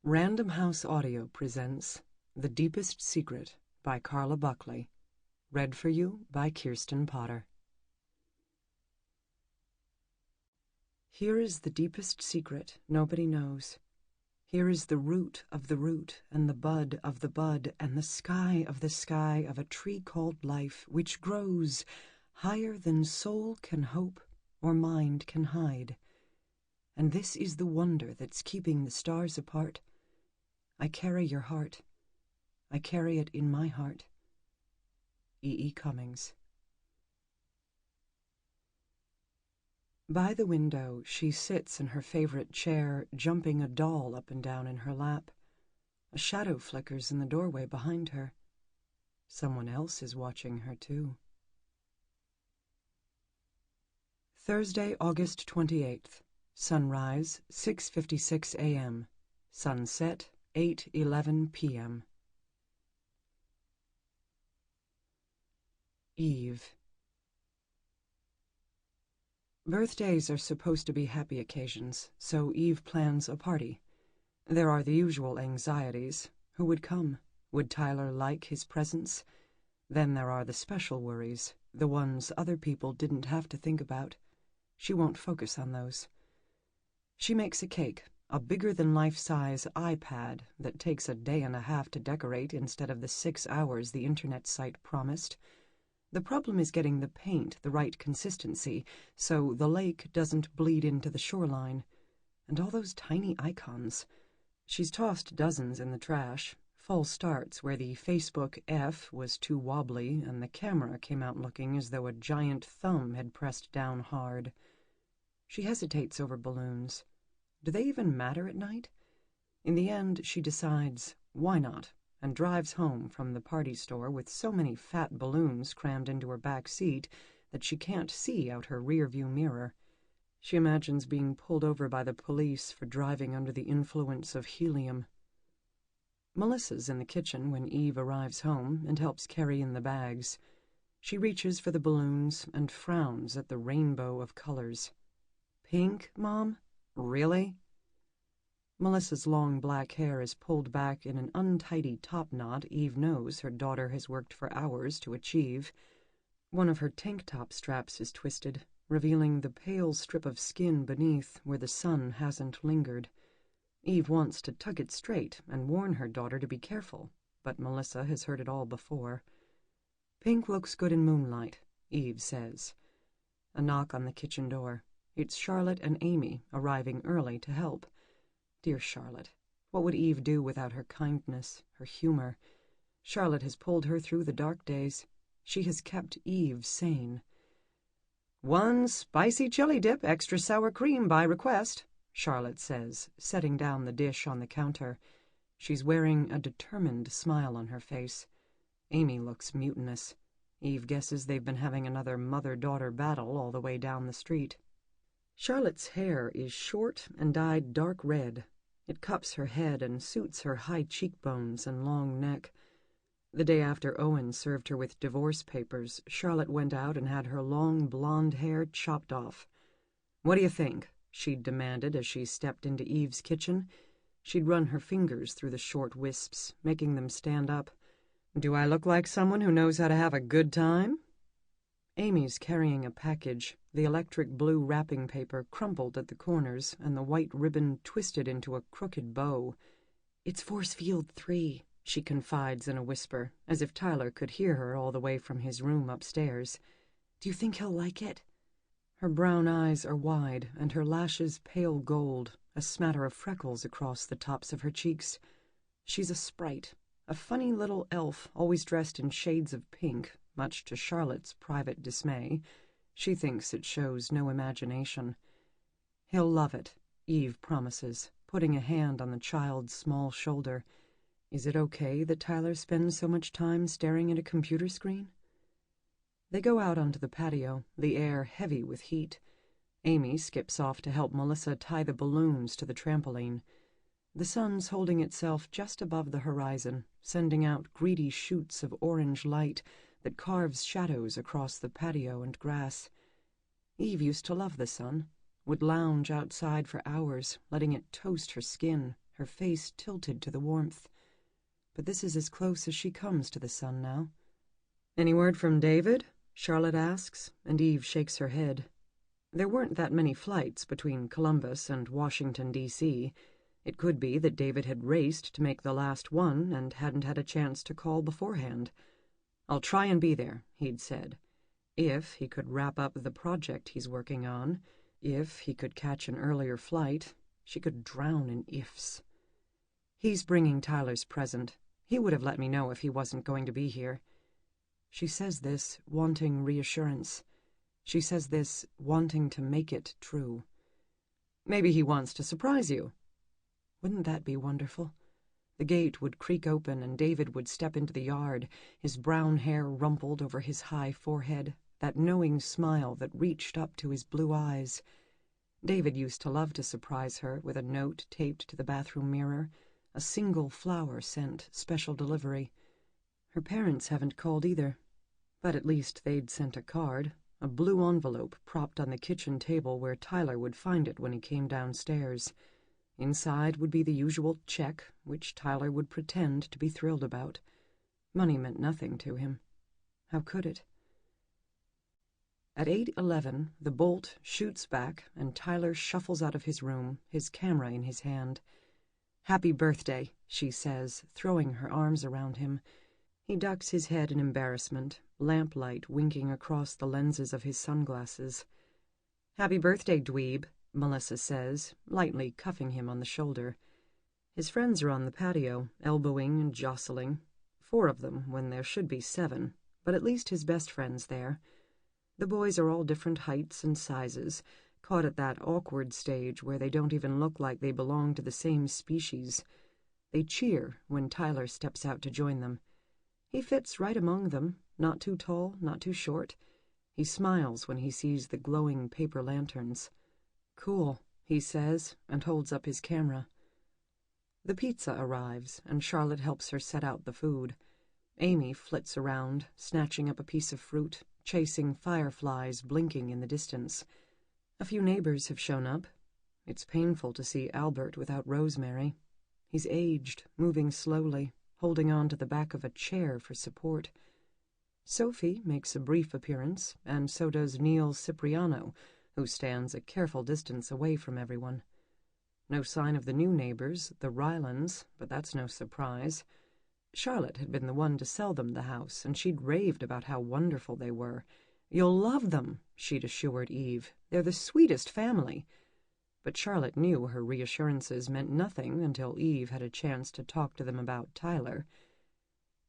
Random House Audio presents The Deepest Secret by Carla Buckley. Read for you by Kirsten Potter. Here is the deepest secret nobody knows. Here is the root of the root, and the bud of the bud, and the sky of a tree called life, which grows higher than soul can hope or mind can hide. And this is the wonder that's keeping the stars apart. I carry your heart. I carry it in my heart. E. Cummings. By the window, she sits in her favorite chair, jumping a doll up and down in her lap. A shadow flickers in the doorway behind her. Someone else is watching her, too. Thursday, August 28th. Sunrise, 6:56 a.m. Sunset, 8:11 p.m. Eve. Birthdays are supposed to be happy occasions, so Eve plans a party. There are the usual anxieties. Who would come? Would Tyler like his presence? Then there are the special worries, the ones other people didn't have to think about. She won't focus on those. She makes a cake, a bigger-than-life-size iPad that takes a day and a half to decorate instead of the 6 hours the internet site promised. The problem is getting the paint the right consistency so the lake doesn't bleed into the shoreline. And all those tiny icons. She's tossed dozens in the trash. False starts where the Facebook F was too wobbly and the camera came out looking as though a giant thumb had pressed down hard. She hesitates over balloons. Do they even matter at night? In the end, she decides, why not, and drives home from the party store with so many fat balloons crammed into her back seat that she can't see out her rearview mirror. She imagines being pulled over by the police for driving under the influence of helium. Melissa's in the kitchen when Eve arrives home and helps carry in the bags. She reaches for the balloons and frowns at the rainbow of colors. Pink, Mom? Really? Melissa's long black hair is pulled back in an untidy top knot Eve knows her daughter has worked for hours to achieve. One of her tank top straps is twisted, revealing the pale strip of skin beneath where the sun hasn't lingered. Eve wants to tug it straight and warn her daughter to be careful, but Melissa has heard it all before. Pink looks good in moonlight, Eve says. A knock on the kitchen door. It's Charlotte and Amy arriving early to help. Dear Charlotte, what would Eve do without her kindness, her humor? Charlotte has pulled her through the dark days. She has kept Eve sane. "One spicy chili dip, extra sour cream by request," Charlotte says, setting down the dish on the counter. She's wearing a determined smile on her face. Amy looks mutinous. Eve guesses they've been having another mother-daughter battle all the way down the street. Charlotte's hair is short and dyed dark red. It cups her head and suits her high cheekbones and long neck. The day after Owen served her with divorce papers, Charlotte went out and had her long blonde hair chopped off. "What do you think?" she'd demanded as she stepped into Eve's kitchen. She'd run her fingers through the short wisps, making them stand up. "Do I look like someone who knows how to have a good time?" Amy's carrying a package, the electric blue wrapping paper crumpled at the corners and the white ribbon twisted into a crooked bow. "It's Force Field 3, she confides in a whisper, as if Tyler could hear her all the way from his room upstairs. "Do you think he'll like it?" Her brown eyes are wide and her lashes pale gold, a smatter of freckles across the tops of her cheeks. She's a sprite, a funny little elf always dressed in shades of pink, much to Charlotte's private dismay. She thinks it shows no imagination. "He'll love it," Eve promises, putting a hand on the child's small shoulder. Is it okay that Tyler spends so much time staring at a computer screen? They go out onto the patio, the air heavy with heat. Amy skips off to help Melissa tie the balloons to the trampoline. The sun's holding itself just above the horizon, sending out greedy shoots of orange light that carves shadows across the patio and grass. Eve used to love the sun, would lounge outside for hours, letting it toast her skin, her face tilted to the warmth. But this is as close as she comes to the sun now. "Any word from David?" Charlotte asks, and Eve shakes her head. There weren't that many flights between Columbus and Washington, D.C. It could be that David had raced to make the last one and hadn't had a chance to call beforehand. "I'll try and be there," he'd said. If he could wrap up the project he's working on, if he could catch an earlier flight, she could drown in ifs. "He's bringing Tyler's present. He would have let me know if he wasn't going to be here." She says this, wanting reassurance. She says this, wanting to make it true. "Maybe he wants to surprise you." Wouldn't that be wonderful? The gate would creak open and David would step into the yard, his brown hair rumpled over his high forehead, that knowing smile that reached up to his blue eyes. David used to love to surprise her with a note taped to the bathroom mirror, a single flower sent special delivery. Her parents haven't called either, but at least they'd sent a card, a blue envelope propped on the kitchen table where Tyler would find it when he came downstairs. Inside would be the usual check, which Tyler would pretend to be thrilled about. Money meant nothing to him. How could it? At 8:11, the bolt shoots back and Tyler shuffles out of his room, his camera in his hand. "Happy birthday," she says, throwing her arms around him. He ducks his head in embarrassment, lamplight winking across the lenses of his sunglasses. "Happy birthday, dweeb," Melissa says, lightly cuffing him on the shoulder. His friends are on the patio, elbowing and jostling. 4 of them when there should be 7, but at least his best friend's there. The boys are all different heights and sizes, caught at that awkward stage where they don't even look like they belong to the same species. They cheer when Tyler steps out to join them. He fits right among them, not too tall, not too short. He smiles when he sees the glowing paper lanterns. "Cool," he says, and holds up his camera. The pizza arrives, and Charlotte helps her set out the food. Amy flits around, snatching up a piece of fruit, chasing fireflies blinking in the distance. A few neighbors have shown up. It's painful to see Albert without Rosemary. He's aged, moving slowly, holding on to the back of a chair for support. Sophie makes a brief appearance, and so does Neil Cipriano, who stands a careful distance away from everyone. No sign of the new neighbors, the Rylands, but that's no surprise. Charlotte had been the one to sell them the house, and she'd raved about how wonderful they were. "You'll love them," she'd assured Eve. "They're the sweetest family." But Charlotte knew her reassurances meant nothing until Eve had a chance to talk to them about Tyler.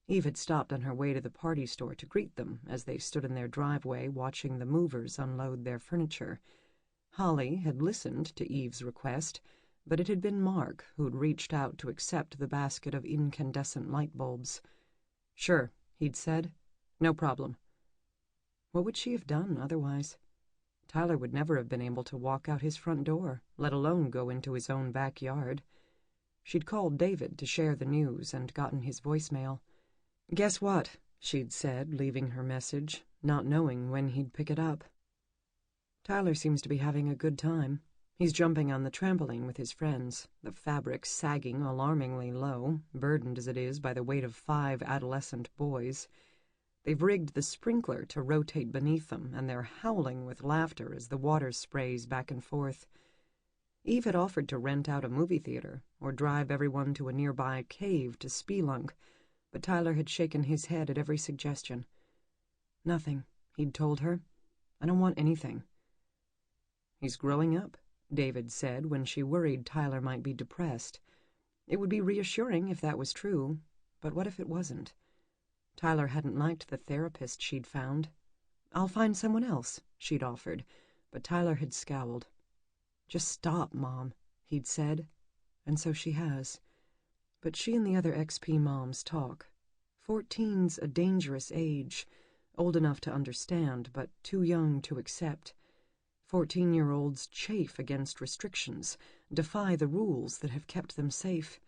Eve had stopped on her way to the party store to greet them as they stood in their driveway watching the movers unload their furniture. Holly had listened to Eve's request, but it had been Mark who'd reached out to accept the basket of incandescent light bulbs. "Sure," he'd said. "No problem." What would she have done otherwise? Tyler would never have been able to walk out his front door, let alone go into his own backyard. She'd called David to share the news and gotten his voicemail. "Guess what?" she'd said, leaving her message, not knowing when he'd pick it up. "Tyler seems to be having a good time. He's jumping on the trampoline with his friends, the fabric sagging alarmingly low, burdened as it is by the weight of 5 adolescent boys. They've rigged the sprinkler to rotate beneath them, and they're howling with laughter as the water sprays back and forth. Eve had offered to rent out a movie theater or drive everyone to a nearby cave to spelunk, but Tyler had shaken his head at every suggestion. "Nothing," he'd told her. "I don't want anything." "He's growing up," David said when she worried Tyler might be depressed. It would be reassuring if that was true, but what if it wasn't? Tyler hadn't liked the therapist she'd found. "I'll find someone else," she'd offered, but Tyler had scowled. "Just stop, Mom," he'd said, and so she has. But she and the other XP moms talk. 14's a dangerous age, old enough to understand, but too young to accept. 14-year-olds chafe against restrictions, defy the rules that have kept them safe.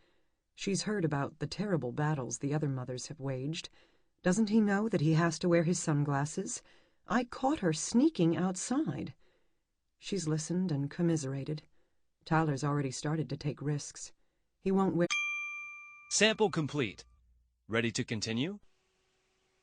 She's heard about the terrible battles the other mothers have waged. Doesn't he know that he has to wear his sunglasses? I caught her sneaking outside. She's listened and commiserated. Tyler's already started to take risks. He won't wear... Sample complete. Ready to continue?